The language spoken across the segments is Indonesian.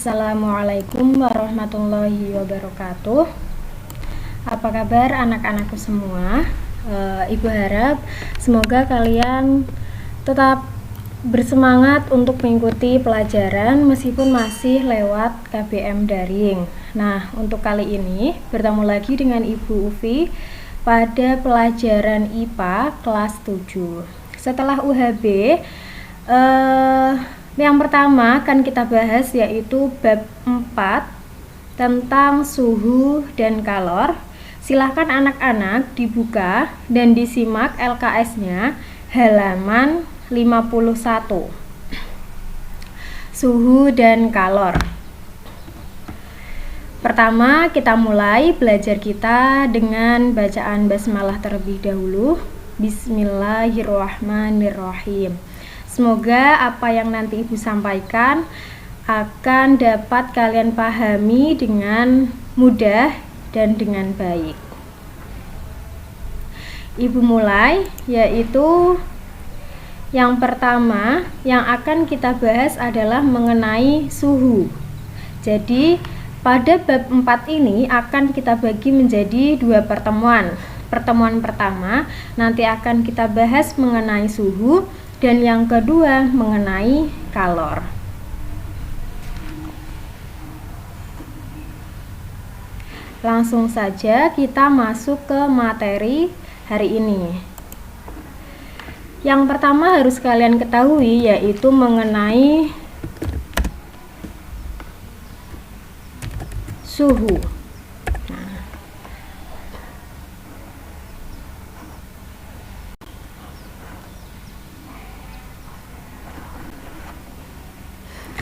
Assalamualaikum warahmatullahi wabarakatuh. Apa kabar anak-anakku semua? Ibu harap semoga kalian tetap bersemangat untuk mengikuti pelajaran meskipun masih lewat KBM daring. Nah, untuk kali ini bertemu lagi dengan Ibu Ufi pada pelajaran IPA kelas 7. Setelah UHB, yang pertama akan kita bahas yaitu bab 4 tentang suhu dan kalor. Silahkan anak-anak dibuka dan disimak LKS-nya halaman 51. Suhu dan kalor. Pertama kita mulai belajar kita dengan bacaan basmalah terlebih dahulu. Bismillahirrahmanirrahim. Semoga apa yang nanti Ibu sampaikan akan dapat kalian pahami dengan mudah dan dengan baik. Ibu mulai, yaitu yang pertama yang akan kita bahas adalah mengenai suhu. Jadi pada bab 4 ini akan kita bagi menjadi 2 pertemuan. Pertemuan pertama nanti akan kita bahas mengenai suhu, dan yang kedua mengenai kalor. Langsung saja kita masuk ke materi hari ini. Yang pertama harus kalian ketahui yaitu mengenai suhu.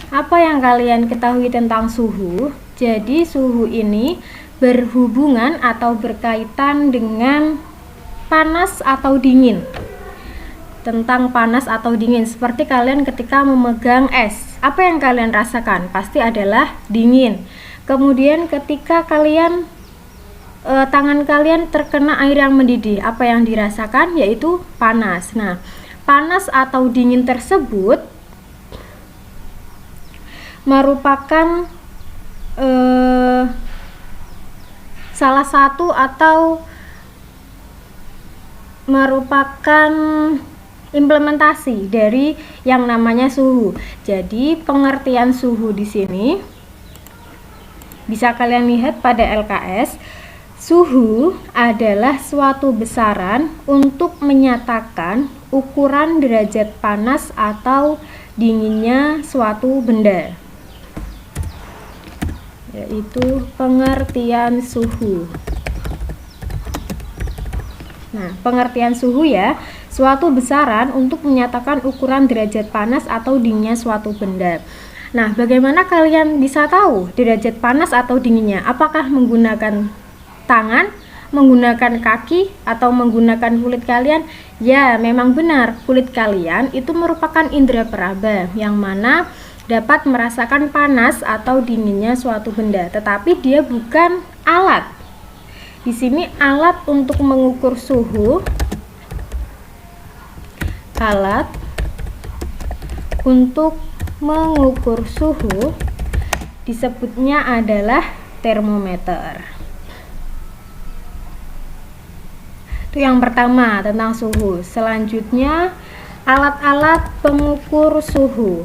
Apa yang kalian ketahui tentang suhu? Jadi suhu ini berhubungan atau berkaitan dengan panas atau dingin. Tentang panas atau dingin, seperti kalian ketika memegang es, apa yang kalian rasakan? Pasti adalah dingin. Kemudian ketika kalian tangan kalian terkena air yang mendidih, apa yang dirasakan? Yaitu panas. Nah, panas atau dingin tersebut merupakan salah satu atau merupakan implementasi dari yang namanya suhu. Jadi pengertian suhu di sini bisa kalian lihat pada LKS. Suhu adalah suatu besaran untuk menyatakan ukuran derajat panas atau dinginnya suatu benda, yaitu pengertian suhu. Nah, pengertian suhu ya, suatu besaran untuk menyatakan ukuran derajat panas atau dinginnya suatu benda. Nah, bagaimana kalian bisa tahu derajat panas atau dinginnya? Apakah menggunakan tangan, menggunakan kaki, atau menggunakan kulit kalian? Ya, memang benar, kulit kalian itu merupakan indera peraba yang mana dapat merasakan panas atau dinginnya suatu benda, tetapi dia bukan alat. Di sini alat untuk mengukur suhu, alat untuk mengukur suhu disebutnya adalah termometer. Itu yang pertama tentang suhu. Selanjutnya alat-alat pengukur suhu.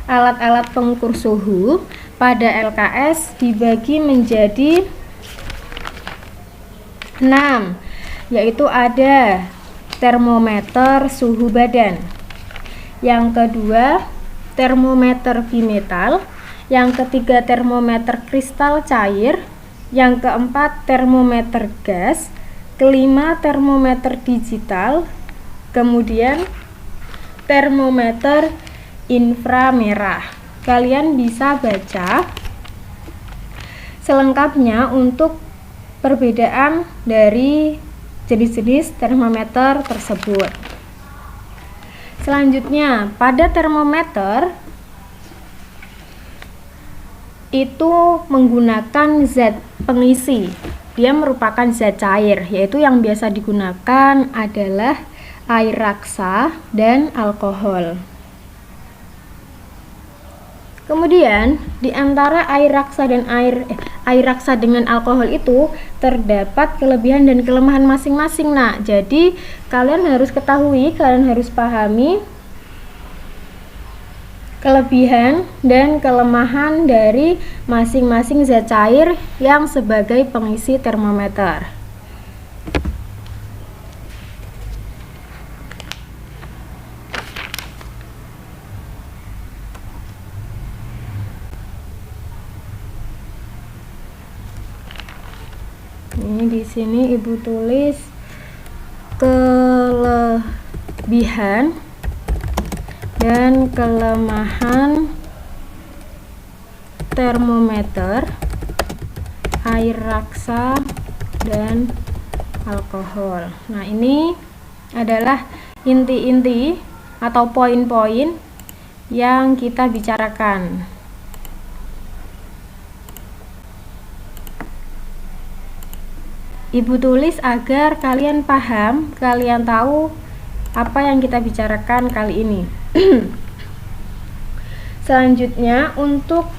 Alat-alat pengukur suhu pada LKS dibagi menjadi 6, yaitu ada termometer suhu badan, yang kedua termometer bimetal, yang ketiga termometer kristal cair, yang keempat termometer gas, kelima termometer digital, kemudian termometer inframerah. Kalian bisa baca selengkapnya untuk perbedaan dari jenis-jenis termometer tersebut. Selanjutnya, pada termometer itu menggunakan zat pengisi. Dia merupakan zat cair, yaitu yang biasa digunakan adalah air raksa dan alkohol. Kemudian di antara air raksa dan air raksa dengan alkohol itu terdapat kelebihan dan kelemahan masing-masing. Nah, jadi kalian harus ketahui, kalian harus pahami kelebihan dan kelemahan dari masing-masing zat cair yang sebagai pengisi termometer. Ini di sini Ibu tulis kelebihan dan kelemahan termometer, air raksa, dan alkohol. Nah, ini adalah inti-inti atau poin-poin yang kita bicarakan. Ibu tulis agar kalian paham, kalian tahu apa yang kita bicarakan kali ini. Selanjutnya, untuk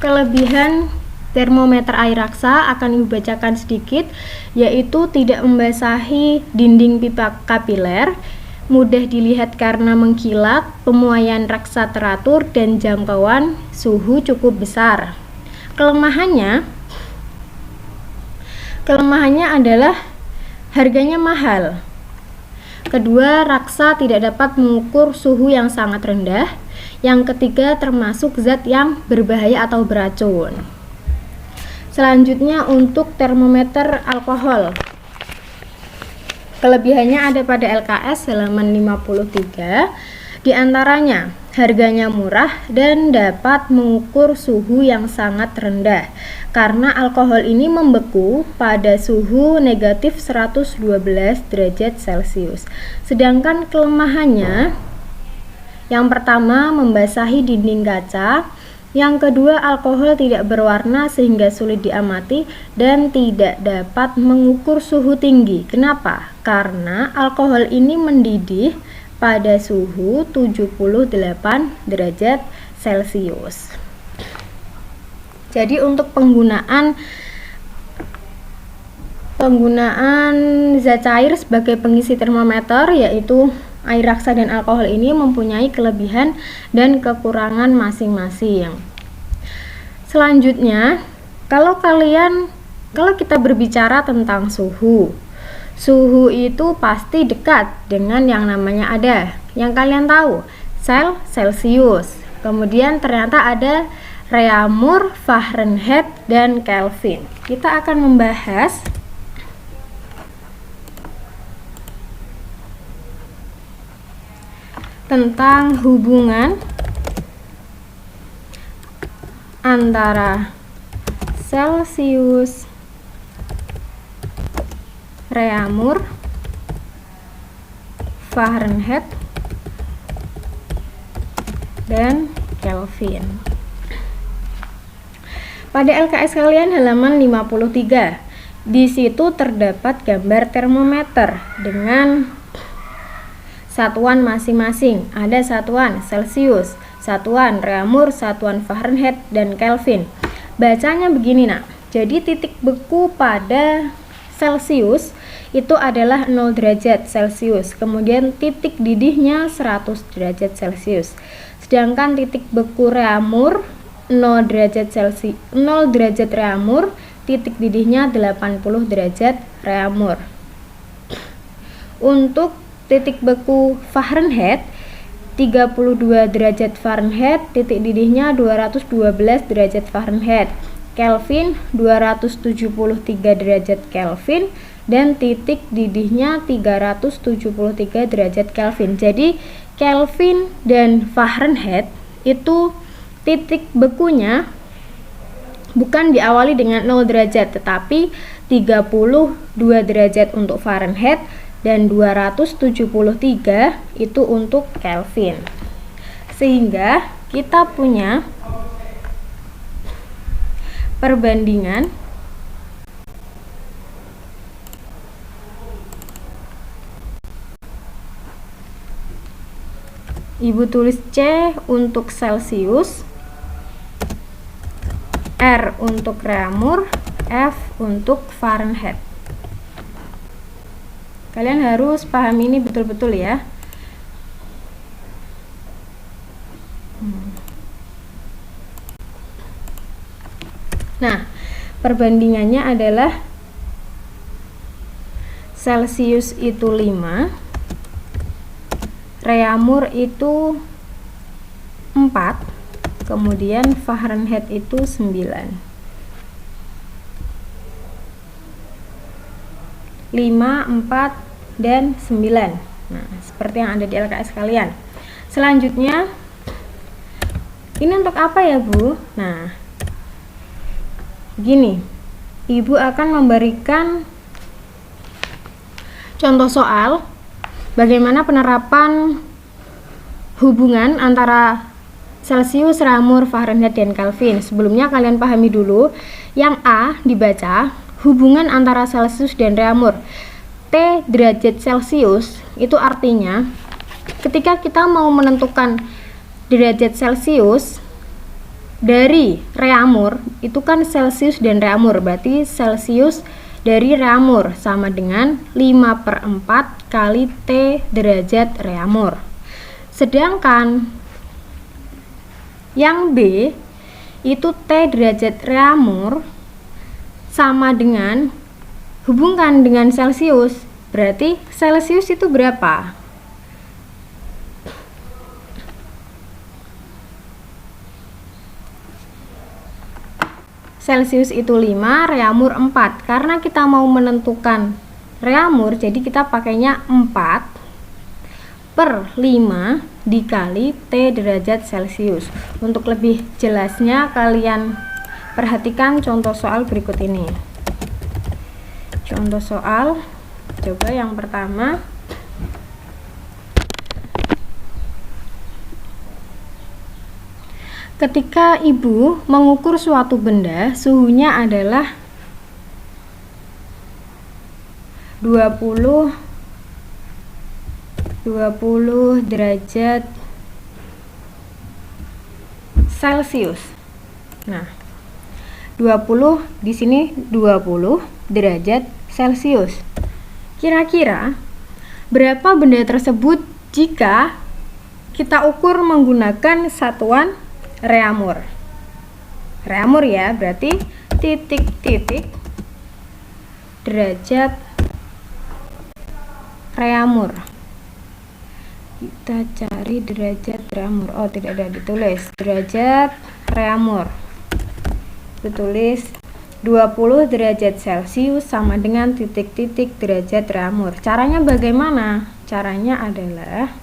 kelebihan termometer air raksa akan Ibu bacakan sedikit, yaitu tidak membasahi dinding pipa kapiler, mudah dilihat karena mengkilat, pemuaian raksa teratur, dan jangkauan suhu cukup besar. Kelemahannya adalah harganya mahal. Kedua, raksa tidak dapat mengukur suhu yang sangat rendah. Yang ketiga, termasuk zat yang berbahaya atau beracun. Selanjutnya, untuk termometer alkohol. Kelebihannya ada pada LKS halaman 53. Di antaranya, harganya murah dan dapat mengukur suhu yang sangat rendah. Karena alkohol ini membeku pada suhu negatif 112 derajat Celcius. Sedangkan kelemahannya, yang pertama membasahi dinding kaca, yang kedua alkohol tidak berwarna sehingga sulit diamati dan tidak dapat mengukur suhu tinggi. Kenapa? Karena alkohol ini mendidih pada suhu 78 derajat Celcius. Jadi untuk penggunaan zat cair sebagai pengisi termometer, yaitu air raksa dan alkohol, ini mempunyai kelebihan dan kekurangan masing-masing. Selanjutnya, kalau kita berbicara tentang suhu itu pasti dekat dengan yang namanya ada, yang kalian tahu, Celsius. Kemudian ternyata ada Reaumur, Fahrenheit, dan Kelvin. Kita akan membahas tentang hubungan antara Celsius, Reaumur, Fahrenheit, dan Kelvin. Pada LKS kalian halaman 53, di situ terdapat gambar termometer dengan satuan masing-masing. Ada satuan Celsius, satuan Reaumur, satuan Fahrenheit, dan Kelvin. Bacanya begini, Nak. Jadi titik beku pada Celsius itu adalah 0 derajat Celcius. Kemudian titik didihnya 100 derajat Celcius. Sedangkan titik beku Reaumur 0 derajat Reaumur, titik didihnya 80 derajat Reaumur. Untuk titik beku Fahrenheit 32 derajat Fahrenheit, titik didihnya 212 derajat Fahrenheit. Kelvin 273 derajat Kelvin dan titik didihnya 373 derajat Kelvin. Jadi Kelvin dan Fahrenheit itu titik bekunya bukan diawali dengan 0 derajat, tetapi 32 derajat untuk Fahrenheit dan 273 itu untuk Kelvin. Sehingga kita punya perbandingan Ibu tulis C untuk Celsius, R untuk Reaumur, F untuk Fahrenheit. Kalian harus paham ini betul-betul ya. Nah, perbandingannya adalah Celsius itu 5, Reaumur itu 4, kemudian Fahrenheit itu 9. 5, 4, dan 9. Nah, seperti yang ada di LKS kalian. Selanjutnya, ini untuk apa ya, Bu? Nah, gini, Ibu akan memberikan contoh soal bagaimana penerapan hubungan antara Celsius, Reaumur, Fahrenheit, dan Kelvin. Sebelumnya kalian pahami dulu, yang A dibaca hubungan antara Celsius dan Reaumur. T derajat Celsius itu artinya ketika kita mau menentukan derajat Celsius dari Reaumur, itu kan Celsius dan Reaumur, berarti Celsius dari Reaumur sama dengan 5/4 kali T derajat Reaumur. Sedangkan yang B itu T derajat Reaumur sama dengan hubungkan dengan Celsius, berarti Celsius itu berapa? Celsius itu 5, Reaumur 4. Karena kita mau menentukan Reaumur, jadi kita pakainya 4/5 dikali T derajat Celsius. Untuk lebih jelasnya kalian perhatikan contoh soal berikut ini. Contoh soal, coba yang pertama. Ketika Ibu mengukur suatu benda, suhunya adalah 20 derajat Celsius. Nah, 20 di sini 20 derajat Celsius. Kira-kira berapa benda tersebut jika kita ukur menggunakan satuan Reaumur? Reaumur ya, berarti titik-titik derajat Reaumur. Kita cari derajat Reaumur. Oh, tidak ada ditulis. Derajat Reaumur. Ditulis 20 derajat Celsius sama dengan titik-titik derajat Reaumur. Caranya bagaimana? Caranya adalah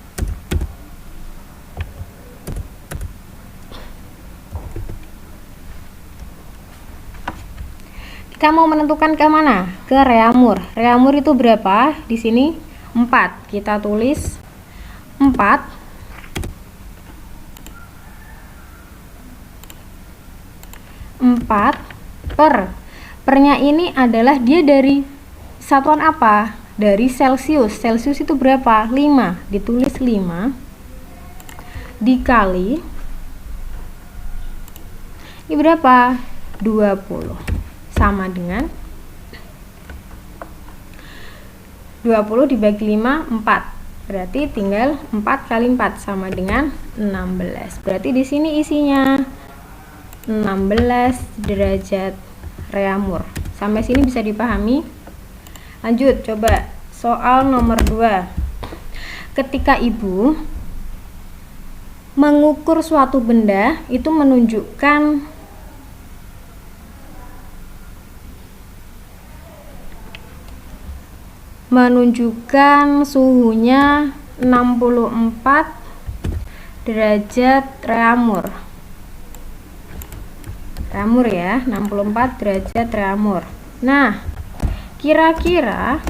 kita mau menentukan ke mana? Ke Reaumur. Reaumur itu berapa? Di sini 4. Kita tulis 4 pernya ini adalah dia dari satuan apa? Dari Celsius. Celsius itu berapa? 5. Ditulis 5 dikali ini berapa? 20 sama dengan 20 dibagi 5, 4. Berarti tinggal 4 kali 4 sama dengan 16. Berarti di sini isinya 16 derajat Reaumur. Sampai sini bisa dipahami? Lanjut, coba soal nomor 2. Ketika Ibu mengukur suatu benda, itu menunjukkan suhunya 64 derajat Reaumur. Reaumur ya, 64 derajat Reaumur. Nah, kira-kira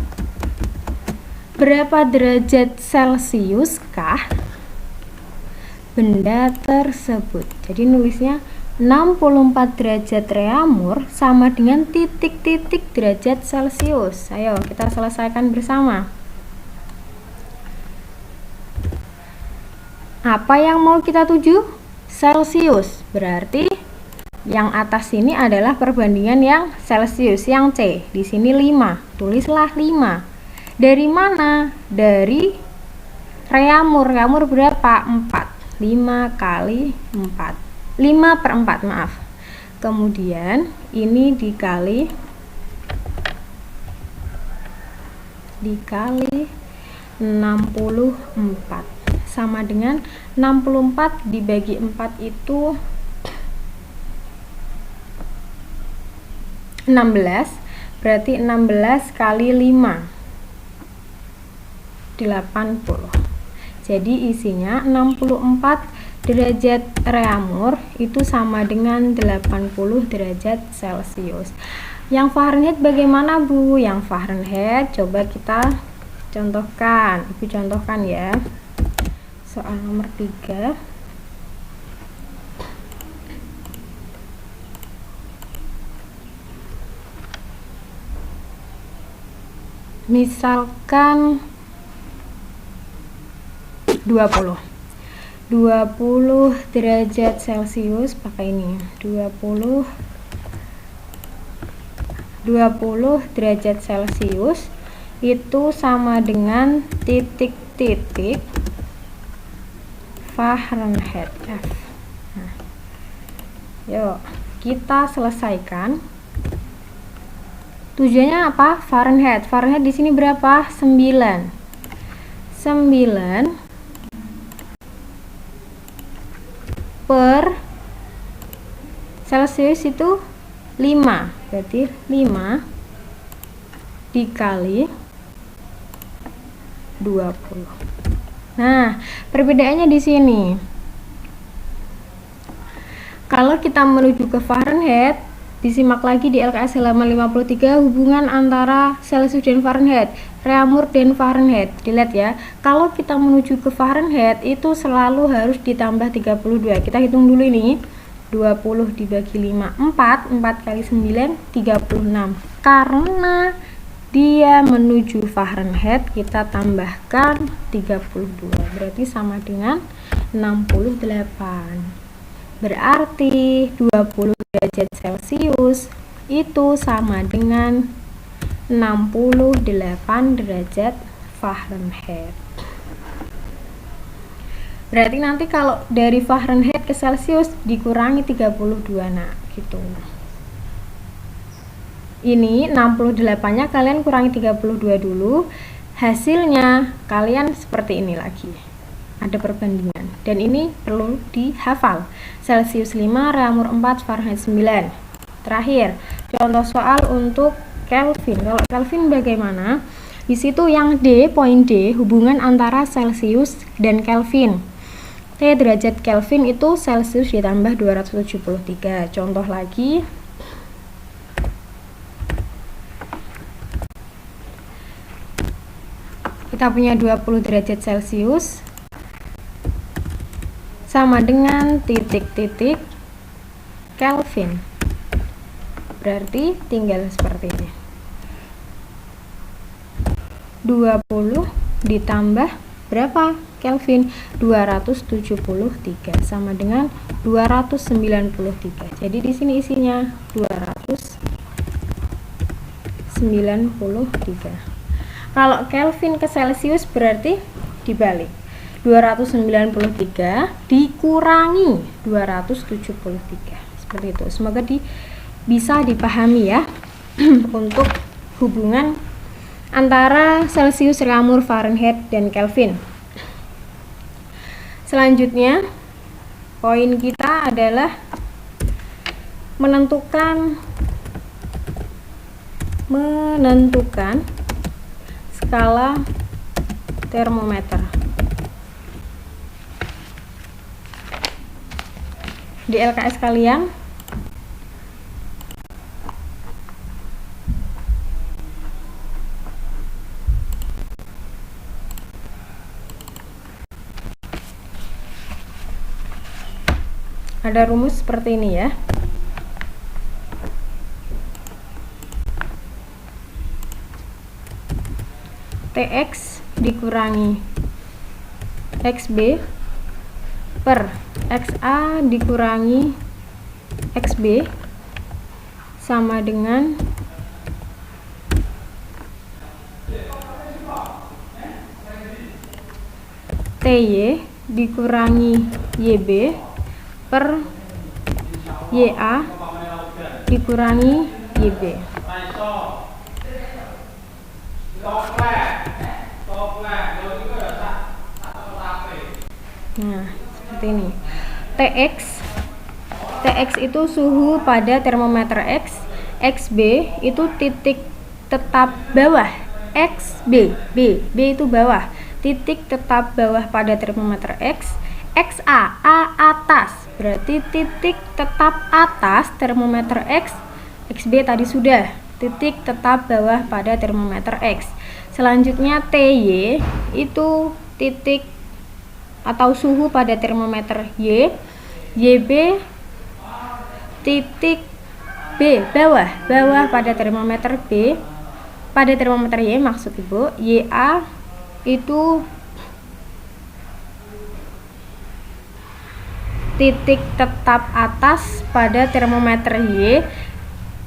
berapa derajat Celsius kah benda tersebut? Jadi nulisnya 64 derajat Reaumur sama dengan titik-titik derajat Celsius. Ayo kita selesaikan bersama. Apa yang mau kita tuju? Celsius. Berarti yang atas ini adalah perbandingan yang Celsius, yang C. Di sini 5, tulislah 5. Dari mana? Dari reamur. Reamur berapa? 4. 5 kali 4. 5/4, maaf. Kemudian ini dikali 64 sama dengan 64 dibagi 4 itu 16, berarti 16 kali 5 80. Jadi isinya 64 derajat reamur itu sama dengan 80 derajat Celcius. Yang Fahrenheit bagaimana, Bu? Yang Fahrenheit coba kita contohkan. Ibu contohkan ya. Soal nomor 3. Misalkan 20 derajat Celcius, pakai ini 20 derajat Celcius itu sama dengan titik-titik Fahrenheit F. Nah, yuk kita selesaikan. Tujuannya apa? Fahrenheit. Fahrenheit di sini berapa? 9 per Celsius itu 5, berarti 5 dikali 20. Nah, perbedaannya di sini. Kalau kita menuju ke Fahrenheit, disimak lagi di LKS halaman 53 hubungan antara Celsius dan Fahrenheit, reamur dan Fahrenheit. Dilihat ya, kalau kita menuju ke Fahrenheit itu selalu harus ditambah 32. Kita hitung dulu ini. 20 dibagi 5, 4 kali 9, 36. Karena dia menuju Fahrenheit, kita tambahkan 32, berarti sama dengan 68. Berarti 20 derajat Celcius itu sama dengan 68 derajat Fahrenheit. Berarti nanti kalau dari Fahrenheit ke Celsius dikurangi 32, nah gitu. Ini 68-nya kalian kurangi 32 dulu, hasilnya kalian seperti ini lagi. Ada perbandingan. Dan ini perlu dihafal. Celsius 5, reamur 4, Fahrenheit 9. Terakhir, contoh soal untuk Kelvin. Kalau Kelvin bagaimana? Di situ yang D, poin D, hubungan antara Celsius dan Kelvin. T derajat Kelvin itu Celsius ditambah 273. Contoh lagi. Kita punya 20 derajat Celcius sama dengan titik-titik Kelvin. Berarti tinggal seperti ini. 20 ditambah berapa Kelvin? 273 sama dengan 293. Jadi di sini isinya 293. Kalau Kelvin ke Celsius berarti dibalik. 293 dikurangi 273. Seperti itu. Semoga bisa dipahami ya untuk hubungan antara Celsius, reamur, Fahrenheit, dan Kelvin. Selanjutnya, poin kita adalah menentukan skala termometer. Di LKS kalian ada rumus seperti ini ya. TX dikurangi XB per XA dikurangi XB sama dengan TY dikurangi YB per YA dikurangi YB. Nah, seperti ini. TX itu suhu pada termometer X, XB itu titik tetap bawah, XB, B itu bawah, titik tetap bawah pada termometer X, XA, A atas, berarti titik tetap atas termometer X, XB tadi sudah, titik tetap bawah pada termometer X. Selanjutnya TY itu titik atau suhu pada termometer Y, YB titik B bawah pada termometer B, pada termometer Y maksud Ibu, YA itu titik tetap atas pada termometer Y,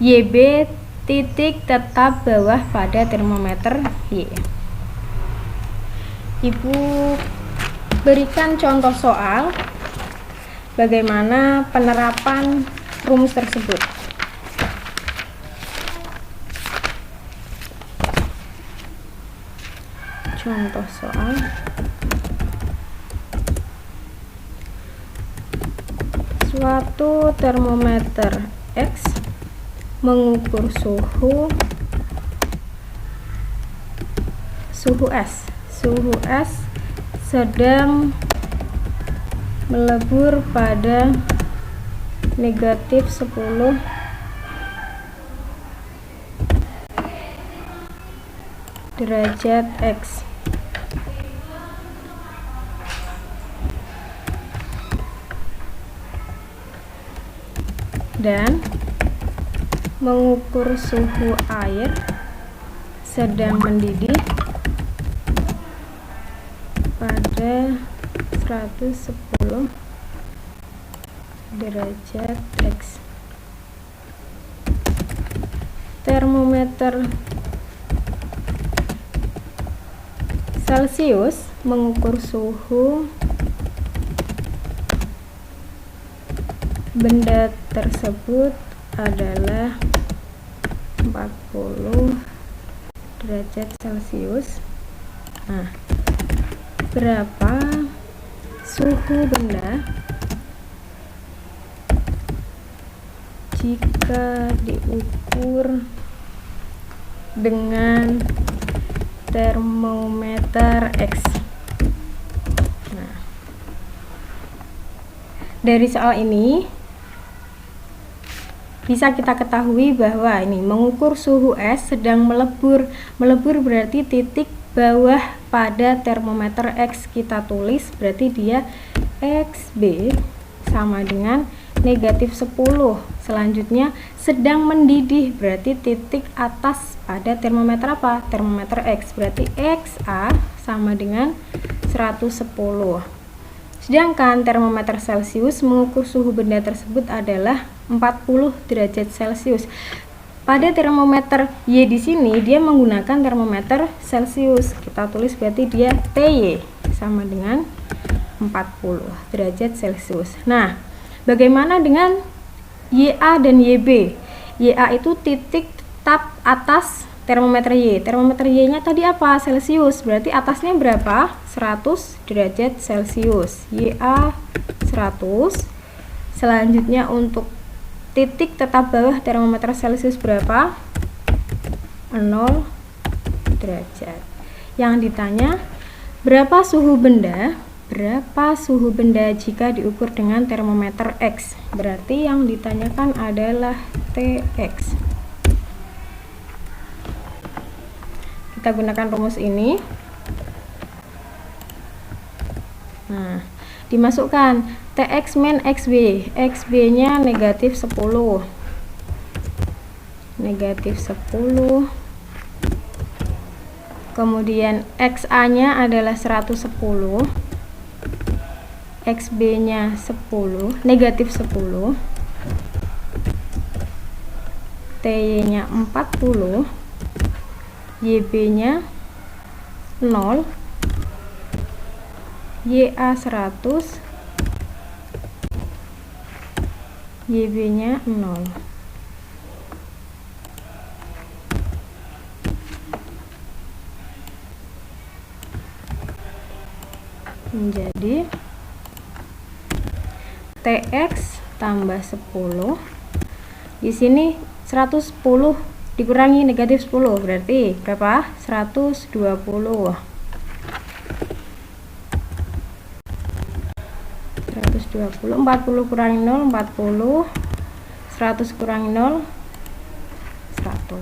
YB titik tetap bawah pada termometer Y. Ibu berikan contoh soal bagaimana penerapan rumus tersebut. Contoh soal. Suatu termometer X mengukur suhu S. Suhu S sedang melebur pada negatif 10 derajat X. Dan mengukur suhu air sedang mendidih pada 110 derajat X. Termometer Celcius mengukur suhu benda tersebut adalah 40 derajat Celcius. Nah, berapa suhu benda jika diukur dengan termometer X? Nah, dari soal ini bisa kita ketahui bahwa ini mengukur suhu S sedang melebur. Melebur berarti titik bawah pada termometer X kita tulis, berarti dia XB sama dengan negatif 10. Selanjutnya sedang mendidih, berarti titik atas pada termometer apa? Termometer X, berarti XA sama dengan 110. Sedangkan termometer Celcius mengukur suhu benda tersebut adalah 40 derajat Celcius. Pada termometer Y di sini dia menggunakan termometer Celcius. Kita tulis berarti dia TY sama dengan 40 derajat Celcius. Nah, bagaimana dengan YA dan YB? YA itu titik tetap atas termometer Y. Termometer Y-nya tadi apa? Celcius. Berarti atasnya berapa? 100 derajat Celcius. YA 100. Selanjutnya untuk titik tetap bawah termometer Celcius berapa? 0 derajat. Yang ditanya, berapa suhu benda? Berapa suhu benda jika diukur dengan termometer X? Berarti yang ditanyakan adalah TX. Kita gunakan rumus ini. Nah, dimasukkan TX min XB. XB nya negatif 10. Negatif 10. Kemudian XA nya adalah 110. XB nya 10, negatif 10. TY-nya 40, YB-nya 0, YA 100, YB-nya 0. Menjadi TX tambah 10. Di sini 110 dikurangi negatif 10 berarti berapa? 120. 40 kurangi 0 40, 100 kurangi 0 100.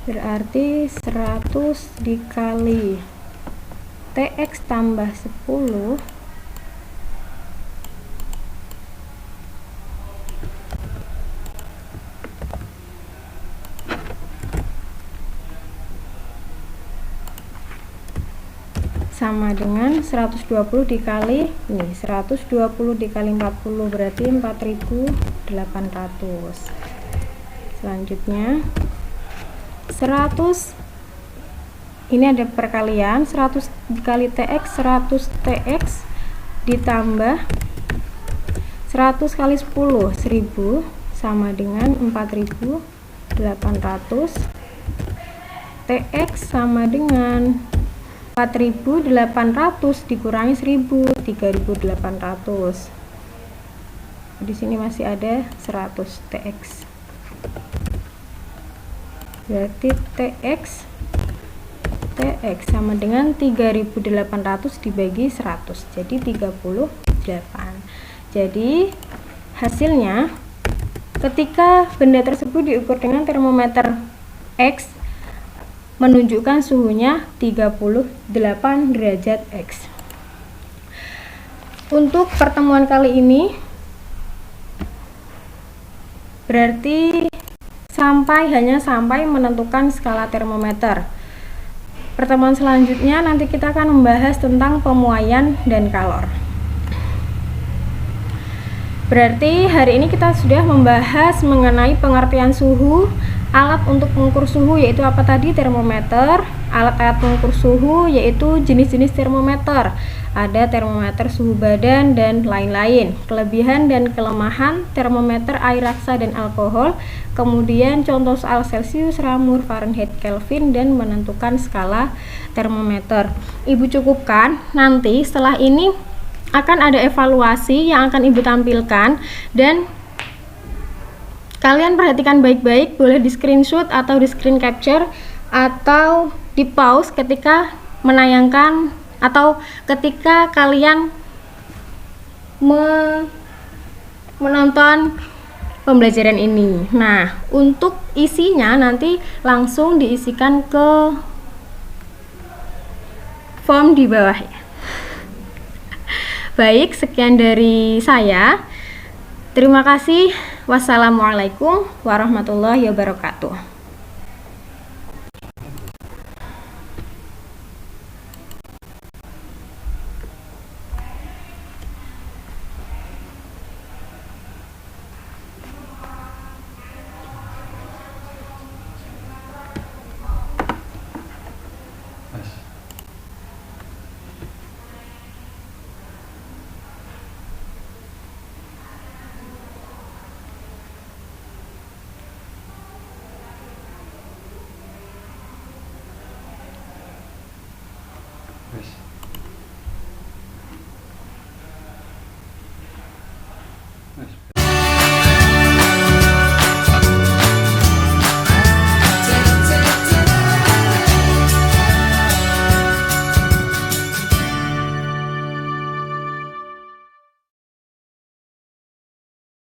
Berarti 100 dikali TX tambah 10 sama dengan 120 dikali ini, 120 dikali 40 berarti 4800. Selanjutnya 100, ini ada perkalian, 100 dikali TX 100 TX ditambah 100 kali 10 1000 sama dengan 4800. TX sama dengan 4800 dikurangi 1000 3800. Di sini masih ada 100 TX. Berarti TX sama dengan 3800 dibagi 100 jadi 38. Jadi hasilnya ketika benda tersebut diukur dengan termometer X menunjukkan suhunya 38 derajat X. Untuk pertemuan kali ini berarti hanya sampai menentukan skala termometer. Pertemuan selanjutnya nanti kita akan membahas tentang pemuaian dan kalor. Berarti hari ini kita sudah membahas mengenai pengertian suhu, alat untuk mengukur suhu yaitu apa tadi? Termometer. Alat-alat pengukur suhu yaitu jenis-jenis termometer. Ada termometer suhu badan dan lain-lain. Kelebihan dan kelemahan termometer air raksa dan alkohol. Kemudian contoh soal Celcius, Ramur, Fahrenheit, Kelvin, dan menentukan skala termometer. Ibu cukupkan, nanti setelah ini akan ada evaluasi yang akan Ibu tampilkan dan kalian perhatikan baik-baik, boleh di screenshot atau di screen capture atau di pause ketika menayangkan atau ketika kalian menonton pembelajaran ini. Nah, untuk isinya nanti langsung diisikan ke form di bawah ya. Baik, sekian dari saya. Terima kasih. Wassalamualaikum warahmatullahi wabarakatuh.